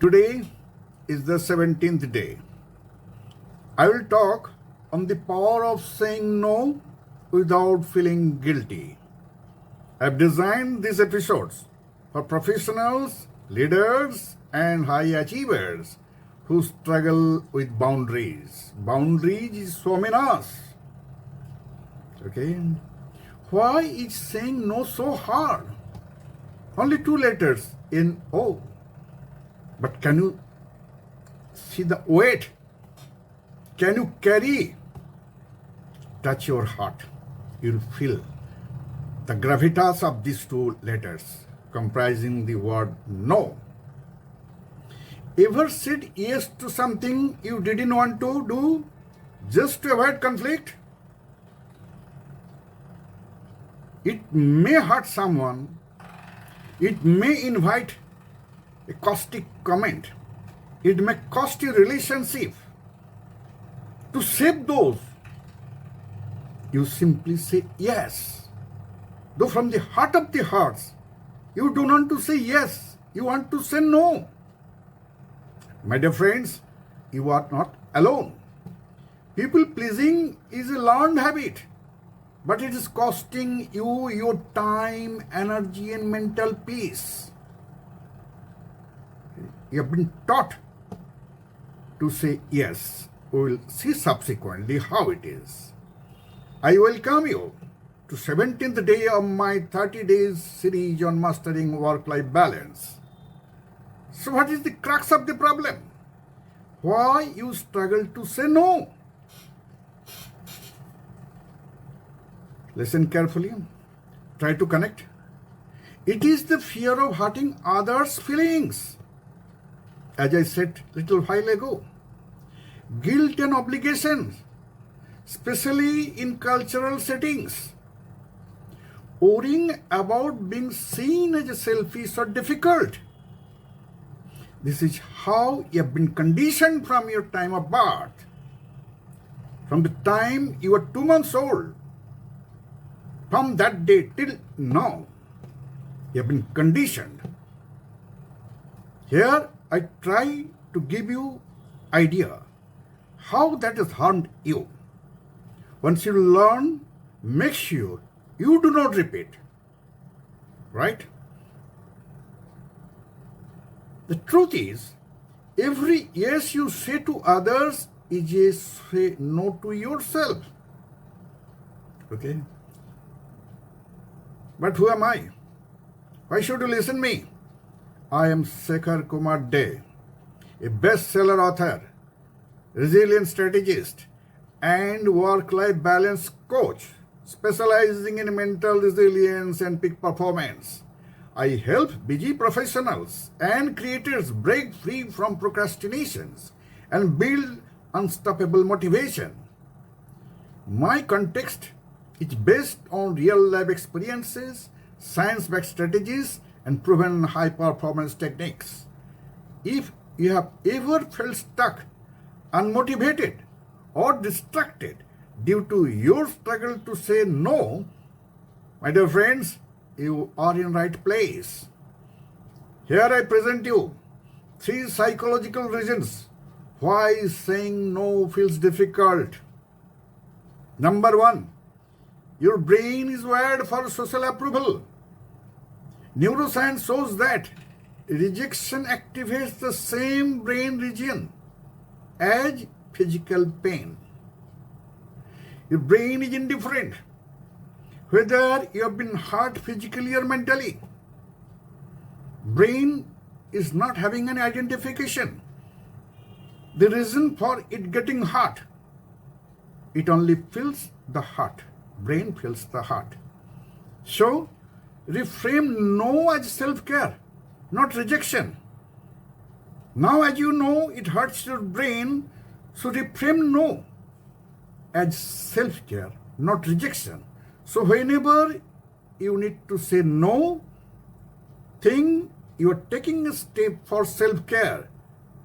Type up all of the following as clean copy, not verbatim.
Today is the 17th day. I will talk on the power of saying no without feeling guilty. I've designed these episodes for professionals, leaders, and high achievers who struggle with boundaries. Boundaries is so menace. Okay? Why is saying no so hard? Only two letters in O. But can you see the weight? Can you carry? Touch your heart. You'll feel the gravitas of these two letters comprising the word no. Ever said yes to something you didn't want to do just to avoid conflict? It may hurt someone. It may invite a caustic comment. It may cost you relationship. To save those, you simply say yes. Though from the heart of the hearts, you don't want to say yes. You want to say no. My dear friends, you are not alone. People pleasing is a learned habit, but it is costing you your time, energy, and mental peace. You have been taught to say yes. We will see subsequently how it is. I welcome you to 17th day of my 30 days series on mastering work-life balance. So what is the crux of the problem? Why you struggle to say no? Listen carefully. Try to connect. It is the fear of hurting others' feelings. As I said little while ago, guilt and obligations, especially in cultural settings. Worrying about being seen as selfish or difficult. This is how you have been conditioned from your time of birth. From the time you were 2 months old, from that day till now, you have been conditioned. Here I try to give you idea how that has harmed you. Once you learn, make sure you do not repeat. Right? The truth is, every yes you say to others is a say no to yourself. Okay? But who am I? Why should you listen me? I am Sekhar Kumar Dey, a bestseller author, resilient strategist, and work-life balance coach, specializing in mental resilience and peak performance. I help busy professionals and creators break free from procrastinations and build unstoppable motivation. My context is based on real-life experiences, science-backed strategies, and proven high-performance techniques. If you have ever felt stuck, unmotivated, or distracted due to your struggle to say no, my dear friends, you are in right place. Here I present you 3 psychological reasons why saying no feels difficult. Number 1, your brain is wired for social approval. Neuroscience shows that rejection activates the same brain region as physical pain. Your brain is indifferent whether you have been hurt physically or mentally. Brain is not having an identification. The reason for it getting hurt, it only feels the hurt. Brain feels the hurt. So, reframe no as self-care, not rejection. Now as you know it hurts your brain, so reframe no as self-care, not rejection. So whenever you need to say no, think you are taking a step for self-care,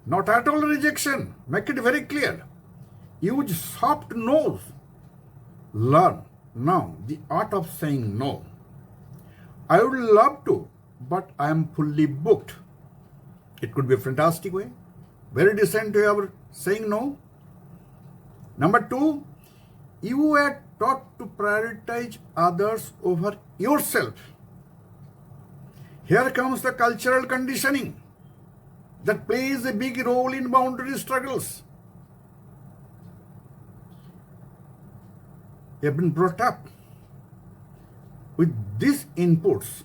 not at all rejection. Make it very clear. Use soft no's. Learn now the art of saying no. I would love to, but I am fully booked. It could be a fantastic way, very decent way of saying no. Number two, you are taught to prioritize others over yourself. Here comes the cultural conditioning that plays a big role in boundary struggles. You have been brought up with these inputs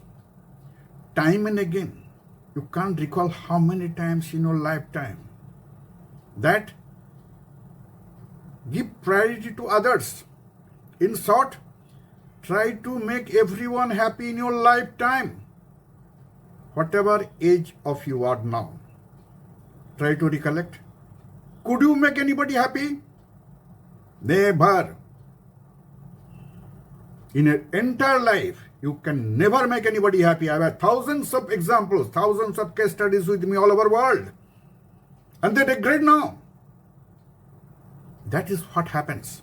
time and again. You can't recall how many times in your lifetime that give priority to others. In short, try to make everyone happy in your lifetime, whatever age of you are now. Try to recollect. Could you make anybody happy? Never. In your entire life, you can never make anybody happy. I have thousands of examples, thousands of case studies with me all over the world. And they degrade now. That is what happens.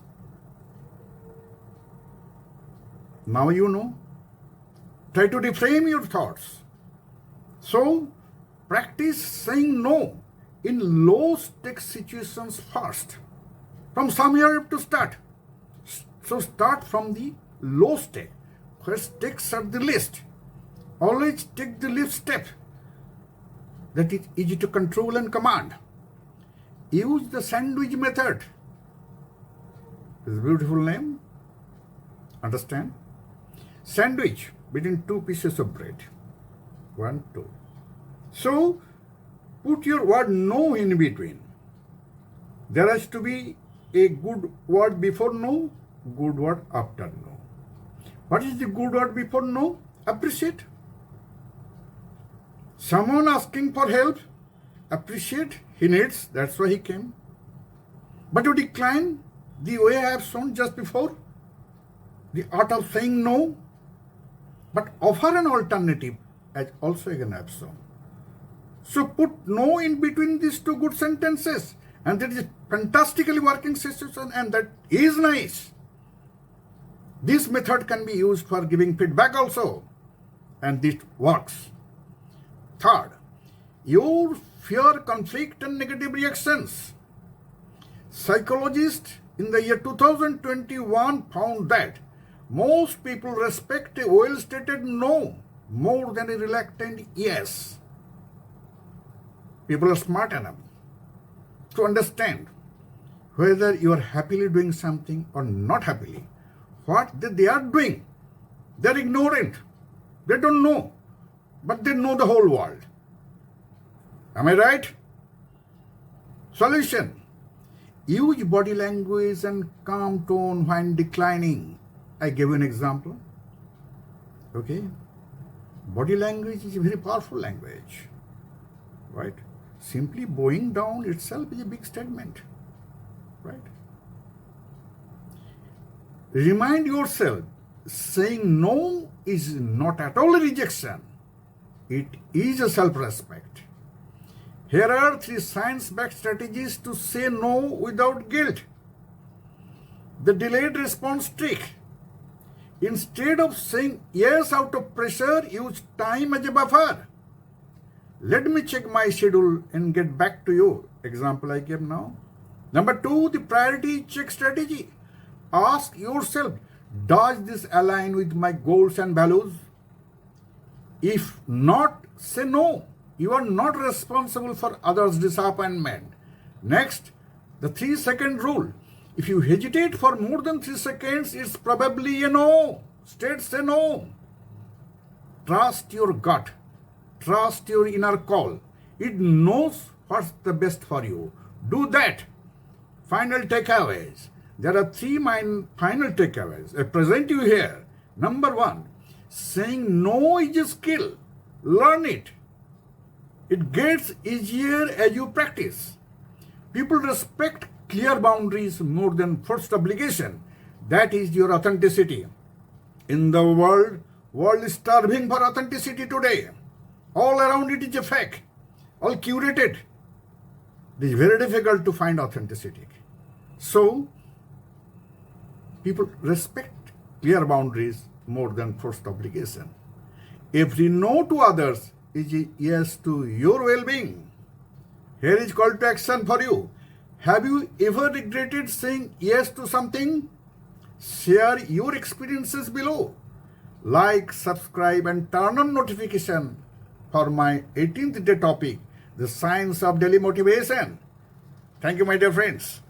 Now you know. Try to reframe your thoughts. So, practice saying no in low-stakes situations first. From somewhere you have to start. So start from the low stake, where stakes are the least. Always take the least step that is easy to control and command. Use the sandwich method. It's a beautiful name. Understand? Sandwich between two pieces of bread. 1, 2. So, put your word no in between. There has to be a good word before no, good word after no. What is the good word before no? Appreciate. Someone asking for help, appreciate, he needs, that's why he came. But you decline the way I have shown just before, the art of saying no, but offer an alternative as also again I have shown. So put no in between these two good sentences, and that is fantastically working situation, and that is nice. This method can be used for giving feedback also, and this works. Third, your fear, conflict and negative reactions. Psychologists in the year 2021 found that most people respect a well-stated no more than a reluctant yes. People are smart enough to understand whether you are happily doing something or not happily. What they are doing, they are ignorant. They don't know, but they know the whole world. Am I right? Solution. Use body language and calm tone when declining. I gave you an example. Okay? Body language is a very powerful language. Right? Simply bowing down itself is a big statement. Right? Remind yourself, saying no is not at all a rejection. It is a self-respect. Here are 3 science-backed strategies to say no without guilt. The delayed response trick. Instead of saying yes out of pressure, use time as a buffer. Let me check my schedule and get back to you. Example I gave now. Number 2, the priority check strategy. Ask yourself, does this align with my goals and values? If not, say no. You are not responsible for others' disappointment. Next, the 3-second rule. If you hesitate for more than 3 seconds, it's probably a no. Straight say no. Trust your gut. Trust your inner call. It knows what's the best for you. Do that. Final takeaways. There are 3 final takeaways. I present you here. Number 1, saying no is a skill. Learn it. It gets easier as you practice. People respect clear boundaries more than forced obligation. That is your authenticity. In the world is starving for authenticity today. All around it is a fake, all curated. It is very difficult to find authenticity. So, people respect clear boundaries more than forced obligation. Every no to others is a yes to your well-being. Here is call to action for you. Have you ever regretted saying yes to something? Share your experiences below. Like, subscribe and turn on notification for my 18th day topic, the science of daily motivation. Thank you, my dear friends.